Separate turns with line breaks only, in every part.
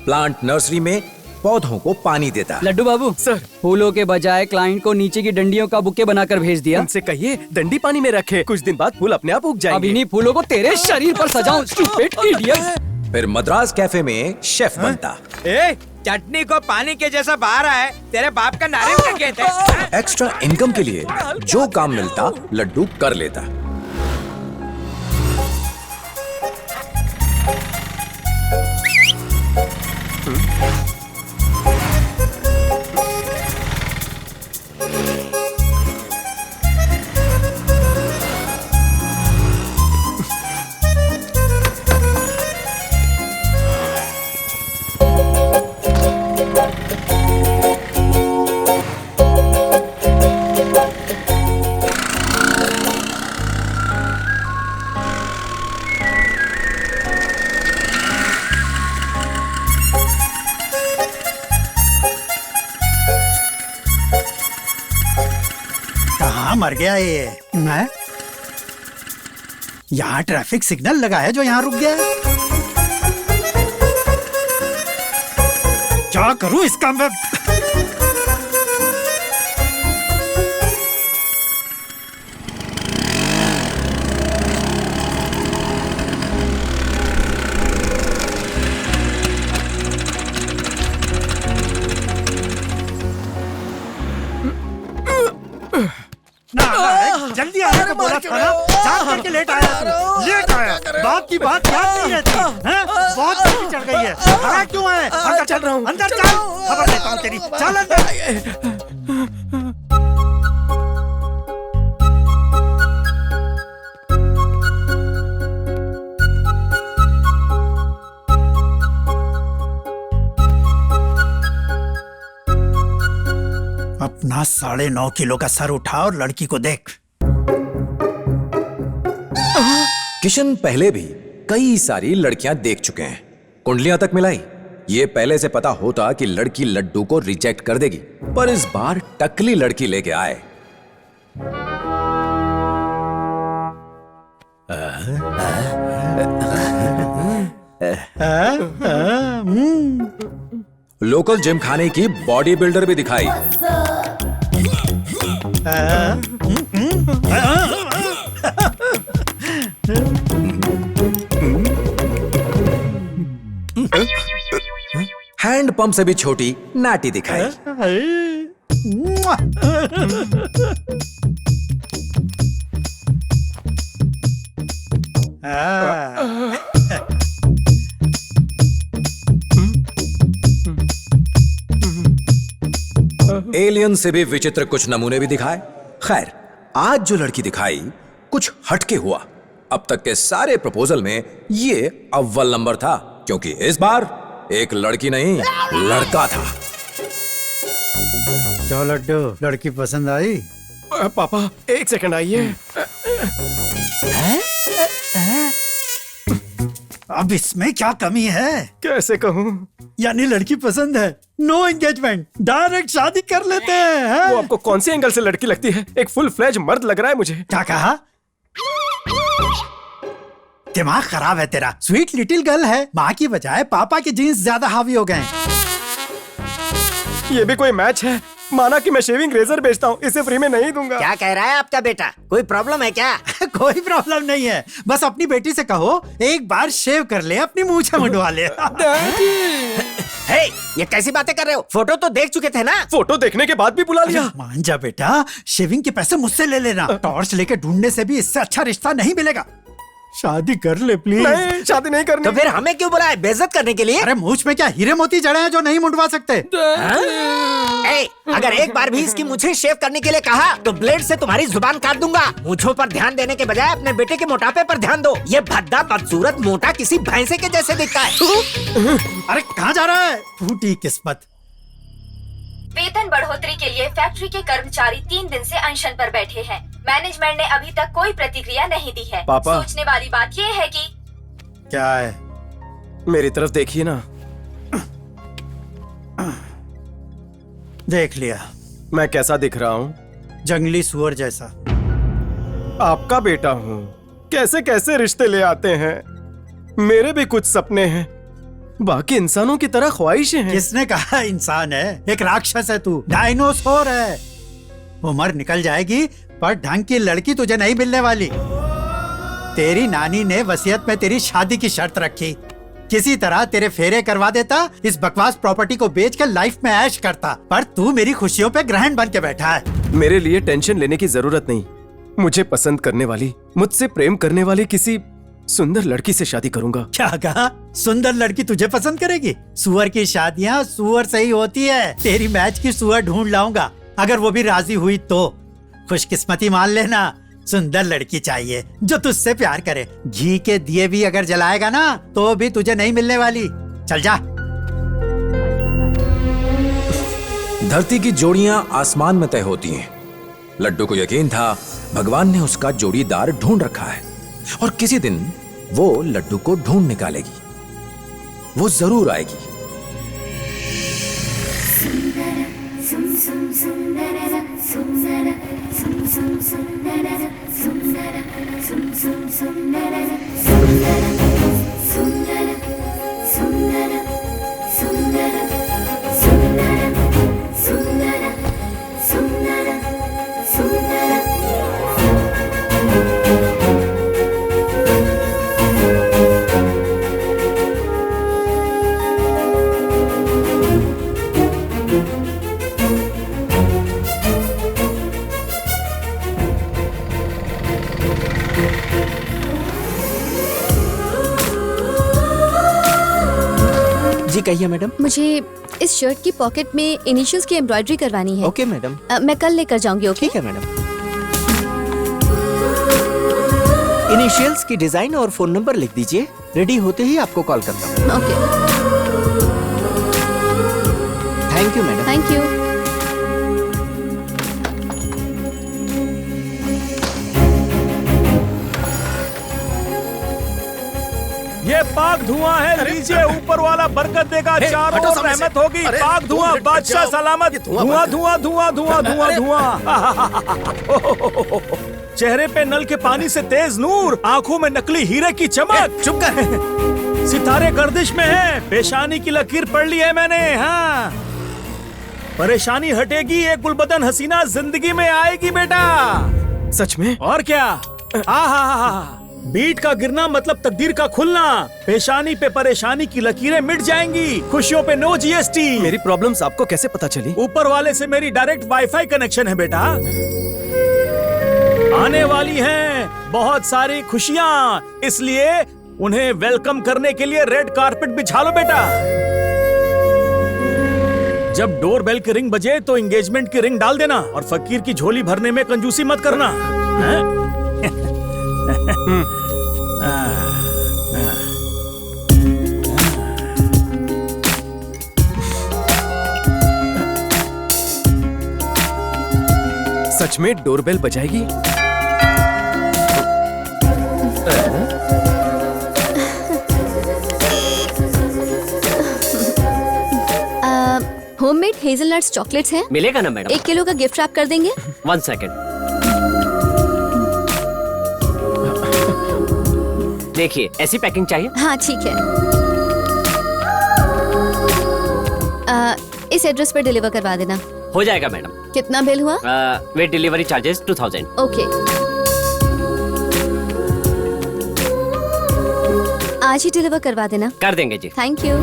Plant nursery में पौधों को पानी देता।
लड्डू बाबू
सर,
फूलों के बजाय क्लाइंट को नीचे की डंडियों का बुके बनाकर भेज दिया।
उनसे कहिए डंडी पानी में रखे, कुछ दिन बाद फूल अपने आप उग जाएंगे।
अब इन्हीं फूलों को तेरे शरीर पर सजाऊं, स्टूपिड इडियट।
फिर मद्रास कैफे में शेफ बनता।
ए, चटनी को पानी के जैसा बहा रहा है, तेरे बाप का नारियल का खेत है।
एक्स्ट्रा इनकम के लिए जो काम मिलता लड्डू कर लेता।
मर गया ये। मैं यहाँ ट्रैफिक सिग्नल लगा है जो यहाँ रुक गया है। क्या करूं इसका मैं? जल्दी आने को बोला था ना, जान करके लेट आया। बाप की बात याद नहीं रहती हैं? बहुत जल्दी चढ़ गई है। खड़ा क्यों है? अंदर चल रहा हूँ। अंदर चल, खबर लेता हूँ तेरी। चल अंदर। अपना 9.5 किलो का सर उठा और लड़की को देख।
किशन पहले भी कई सारी लड़कियां देख चुके हैं, कुंडलियां तक मिलाई। ये पहले से पता होता कि लड़की लड्डू को रिजेक्ट कर देगी, पर इस बार टकली लड़की लेके आए। लोकल जिम खाने की बॉडी बिल्डर भी दिखाई। हैंड पंप से भी छोटी नाटी दिखाई। एलियन से भी विचित्र कुछ नमूने भी दिखाए। खैर, आज जो लड़की दिखाई कुछ हटके हुआ। अब तक के सारे प्रपोजल में ये अव्वल नंबर था, क्योंकि इस बार एक लड़की नहीं लड़का था।
तो लड्डू, लड़की पसंद आई?
पापा एक सेकंड आइए।
अब इसमें क्या कमी है?
कैसे कहूँ?
यानी लड़की पसंद है, नो एंगेजमेंट, डायरेक्ट शादी कर लेते हैं।
वो आपको कौन सी एंगल से लड़की लगती है? एक फुल फ्लेज मर्द लग रहा है मुझे।
क्या कहा? दिमाग खराब है तेरा। स्वीट लिटिल गर्ल है, माँ की बजाय पापा के जीन्स ज्यादा हावी हो गए।
ये भी कोई मैच है? माना कि मैं शेविंग रेजर बेचता हूँ, इसे फ्री में नहीं दूंगा।
क्या कह रहा है आपका बेटा? कोई प्रॉब्लम है क्या?
कोई प्रॉब्लम नहीं है, बस अपनी बेटी से कहो एक बार शेव कर ले, अपनी मूंछ मुंडवा ले।
हे, ये कैसी बातें कर रहे हो? फोटो तो देख चुके थे ना?
फोटो देखने के बाद भी बुला लिया।
मान जा बेटा, शेविंग के पैसे मुझसे ले लेना। टॉर्च लेके ढूंढने से भी इससे अच्छा रिश्ता नहीं मिलेगा। शादी कर ले प्लीज।
नहीं, शादी नहीं करनी।
तो फिर हमें क्यों बुलाया? बेइज्जत करने के लिए?
अरे मूंछ में क्या हीरे मोती जड़े हैं जो नहीं मुंडवा सकते?
अगर एक बार भी इसकी मुझे शेव करने के लिए कहा तो ब्लेड से तुम्हारी जुबान काट दूंगा। मूंछों पर ध्यान देने के बजाय अपने बेटे के मोटापे पर ध्यान दो। ये भद्दा बदसूरत मोटा किसी भैंसे के जैसे दिखता है।
अरे कहाँ जा रहा है? फूटी किस्मत।
वेतन बढ़ोतरी के लिए फैक्ट्री के कर्मचारी 3 दिन से अनशन पर बैठे हैं। मैनेजमेंट ने अभी तक कोई प्रतिक्रिया नहीं दी है।
पापा,
सोचने वाली बात ये है कि
क्या है?
मेरी तरफ देखिए ना।
देख लिया।
मैं कैसा दिख रहा हूँ?
जंगली सुअर जैसा।
आपका बेटा हूँ, कैसे कैसे रिश्ते ले आते हैं। मेरे भी कुछ सपने हैं, बाकी इंसानों की तरह ख्वाहिशें हैं।
किसने कहा इंसान है? एक राक्षस है तू, डायनासोर है। उम्र निकल जाएगी पर ढंग की लड़की तुझे नहीं मिलने वाली। तेरी नानी ने वसीयत में तेरी शादी की शर्त रखी। किसी तरह तेरे फेरे करवा देता, इस बकवास प्रॉपर्टी को बेचकर लाइफ में ऐश करता, पर तू मेरी खुशियों पे ग्रहण बन के बैठा है।
मेरे लिए टेंशन लेने की जरूरत नहीं। मुझे पसंद करने वाली, मुझसे प्रेम करने वाली किसी सुंदर लड़की से शादी करूंगा।
क्या कहा? सुंदर लड़की तुझे पसंद करेगी? सुअर की शादियाँ सुअर से ही होती है। तेरी मैच की सुअर ढूंढ लाऊंगा, अगर वो भी राजी हुई तो। खुशकिस्मती मान लेना, सुंदर लड़की चाहिए जो तुझसे प्यार करे। घी के दिए भी अगर जलाएगा ना तो भी तुझे नहीं मिलने वाली। चल जा।
धरती की जोड़ियां आसमान में तय होती हैं। लड्डू को यकीन था भगवान ने उसका जोड़ीदार ढूंढ रखा है और किसी दिन वो लड्डू को ढूंढ निकालेगी। वो जरूर आएगी।
जी कहिए मैडम।
मुझे इस शर्ट की पॉकेट में इनिशियल्स की एम्ब्रॉयडरी करवानी है।
Okay madam.
मैं कल लेकर जाऊंगी। ओके?
ठीक है मैडम। इनिशियल्स की डिजाइन और फोन नंबर लिख दीजिए। रेडी होते ही आपको कॉल करता हूँ।
Okay.
Thank you madam.
Thank you.
ये पाक धुआं है, लीजिए ऊपर वाला बरकत देगा, चारों ओर रहमत होगी। पाक धुआं, बादशाह सलामत। धुआं धुआं धुआं धुआं धुआं धुआं। चेहरे पे नल के पानी से तेज नूर, आंखों में नकली हीरे की चमक।
चुप कर।
सितारे गर्दिश में है, पेशानी की लकीर पढ़ ली है मैंने। हाँ, परेशानी हटेगी, एक गुलबदन हसीना जिंदगी में आएगी बेटा।
सच में?
और क्या। आहा, बीट का गिरना मतलब तकदीर का खुलना। पेशानी पे परेशानी की लकीरें मिट जाएंगी, खुशियों पे नो जीएसटी।
मेरी प्रॉब्लम्स आपको कैसे पता चली?
ऊपर वाले से मेरी डायरेक्ट वाईफाई कनेक्शन है बेटा। आने वाली हैं बहुत सारी खुशियाँ, इसलिए उन्हें वेलकम करने के लिए रेड कारपेट बिछा लो बेटा। जब डोर बेल की रिंग बजे तो एंगेजमेंट की रिंग डाल देना और फकीर की झोली भरने में कंजूसी मत करना।
सच में डोरबेल बजाएगी?
होममेड हेजलनट्स चॉकलेट्स हैं?
मिलेगा ना मैडम?
1 किलो का गिफ्ट रैप कर देंगे?
1 सेकेंड। देखिए, ऐसी पैकिंग चाहिए?
हाँ ठीक है। इस एड्रेस पर डिलीवर करवा देना।
हो जाएगा मैडम।
कितना बिल हुआ?
With delivery charges 2000।
ओके। आज ही डिलीवर करवा देना।
कर देंगे जी।
Thank you.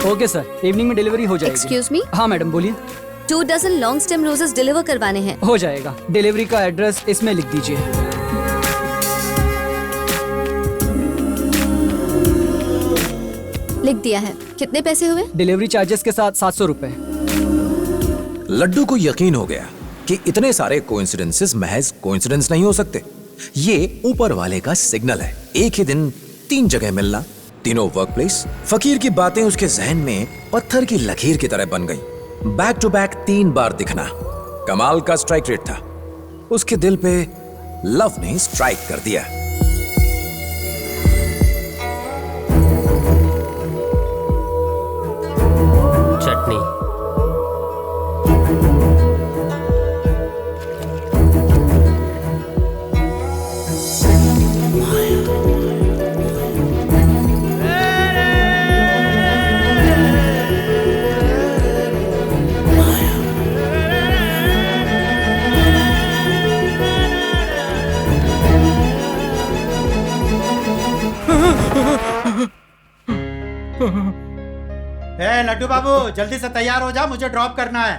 Okay sir, evening में डिलीवरी हो जाएगी।
Excuse me.
हाँ मैडम बोलिए।
2 dozen long stem roses deliver करवाने हैं।
हो जाएगा। डिलीवरी का एड्रेस इसमें लिख दीजिए।
लिख दिया है। कितने पैसे हुए?
डिलीवरी चार्जेस के साथ 700 रुपए।
लड्डू को यकीन हो गया कि इतने सारे कोइंसिडेंसेस महज कोइंसिडेंस नहीं हो सकते। ये ऊपर वाले का सिग्नल है। एक ही दिन 3 जगह मिलना, तीनों वर्क प्लेस। फकीर की बातें उसके जहन में पत्थर की लकीर की तरह बन गई। बैक टू बैक 3 बार दिखना, कमाल का स्ट्राइक रेट था। उसके दिल पे लव ने स्ट्राइक कर दिया।
चटनी।
ए लड्डू बाबू जल्दी से तैयार हो जा, मुझे ड्रॉप करना है।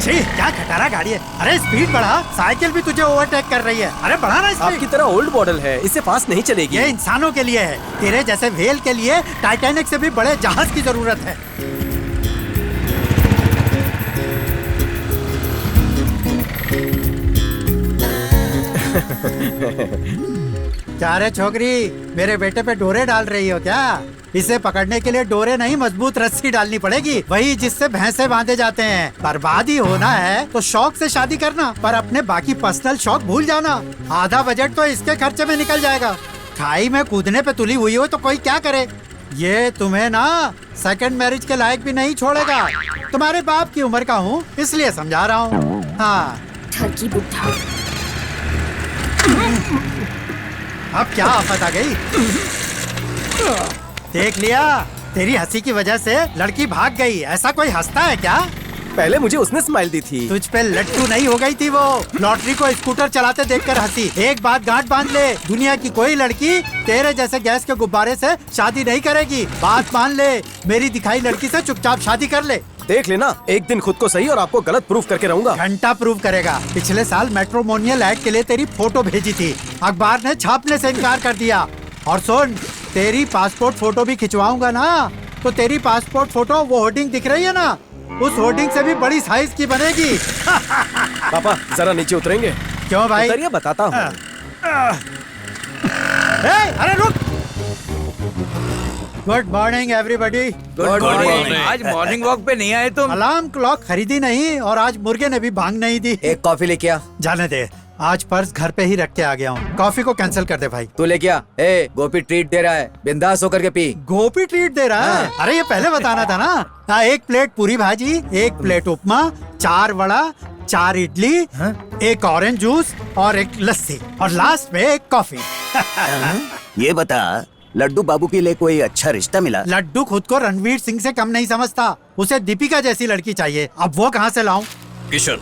छी, क्या खटारा गाड़ी है। अरे स्पीड बढ़ा, साइकिल भी तुझे ओवरटेक कर रही है। अरे बढ़ा ना
आपकी
स्पीड।
तरह ओल्ड मॉडल है, इससे फास्ट नहीं चलेगी।
ये इंसानों के लिए है, तेरे जैसे व्हेल के लिए टाइटैनिक से भी बड़े जहाज की जरूरत है। क्या रे छोकरी, मेरे बेटे पे डोरे डाल रही हो क्या? इसे पकड़ने के लिए डोरे नहीं, मजबूत रस्सी डालनी पड़ेगी, वही जिससे भैंसे बांधे जाते हैं। बर्बादी होना है तो शौक से शादी करना, पर अपने बाकी पर्सनल शौक भूल जाना। आधा बजट तो इसके खर्चे में निकल जाएगा। खाई में कूदने पे तुली हुई हो तो कोई क्या करे। ये तुम्हें ना सेकंड मैरिज के लायक भी नहीं छोड़ेगा। तुम्हारे बाप की उम्र का हूँ, इसलिए समझा रहा हूँ। हाँ,
ठगी बुढ़ा।
अब क्या आफत आ गई? देख लिया, तेरी हंसी की वजह से लड़की भाग गई। ऐसा कोई हंसता है क्या?
पहले मुझे उसने स्माइल दी थी।
तुझ पे लट्टू नहीं हो गई थी वो, लॉटरी को स्कूटर चलाते देखकर हंसी। एक बात गांठ बांध ले, दुनिया की कोई लड़की तेरे जैसे गैस के गुब्बारे से शादी नहीं करेगी। बात मान ले, मेरी दिखाई लड़की से चुपचाप शादी कर ले।
देख लेना, एक दिन खुद को सही और आपको गलत प्रूफ करके रहूंगा।
घंटा प्रूव करेगा। पिछले साल मेट्रोमोनियल ऐड के लिए तेरी फोटो भेजी थी, अखबार ने छापने से इनकार कर दिया। और सुन, तेरी पासपोर्ट फोटो भी खिंचवाऊंगा ना, तो तेरी पासपोर्ट फोटो वो होर्डिंग दिख रही है ना, उस होर्डिंग से भी बड़ी साइज की बनेगी।
पापा जरा नीचे उतरेंगे?
क्यों भाई?
उतरिए, बताता हूँ।
अरे रुक। Good morning everybody.
Good morning. आज मॉर्निंग वॉक पे नहीं आए तुम?
अलार्म क्लॉक खरीदी नहीं, और आज मुर्गे ने भी भांग नहीं दी।
एक कॉफी लेके आ।
जाने दे, आज पर्स घर पे ही रख के आ गया हूँ। कॉफी को कैंसिल कर दे भाई।
तू लेके आ। ए, गोपी ट्रीट दे रहा है, बिंदास होकर के पी।
गोपी ट्रीट दे रहा है? अरे ये पहले बताना था ना। हाँ, 1 प्लेट पूरी भाजी, 1 प्लेट उपमा, 4 वड़ा, 4 इडली, 1 ऑरेंज जूस और 1 लस्सी, और लास्ट में 1 कॉफी।
ये बता, लड्डू बाबू के लिए कोई अच्छा रिश्ता मिला?
लड्डू खुद को रणवीर सिंह से कम नहीं समझता, उसे दीपिका जैसी लड़की चाहिए। अब वो कहाँ से लाऊं?
किशन,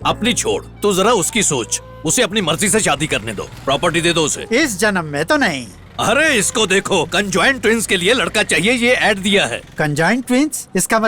अपनी छोड़, तू जरा उसकी सोच। उसे अपनी मर्जी से शादी करने दो, प्रॉपर्टी दे दो उसे।
इस जन्म में तो नहीं।
अरे इसको देखो, कंजॉइंट ट्विंस के लिए लड़का चाहिए, ये ऐड दिया है।
कंजाइन ट्विंस, इसका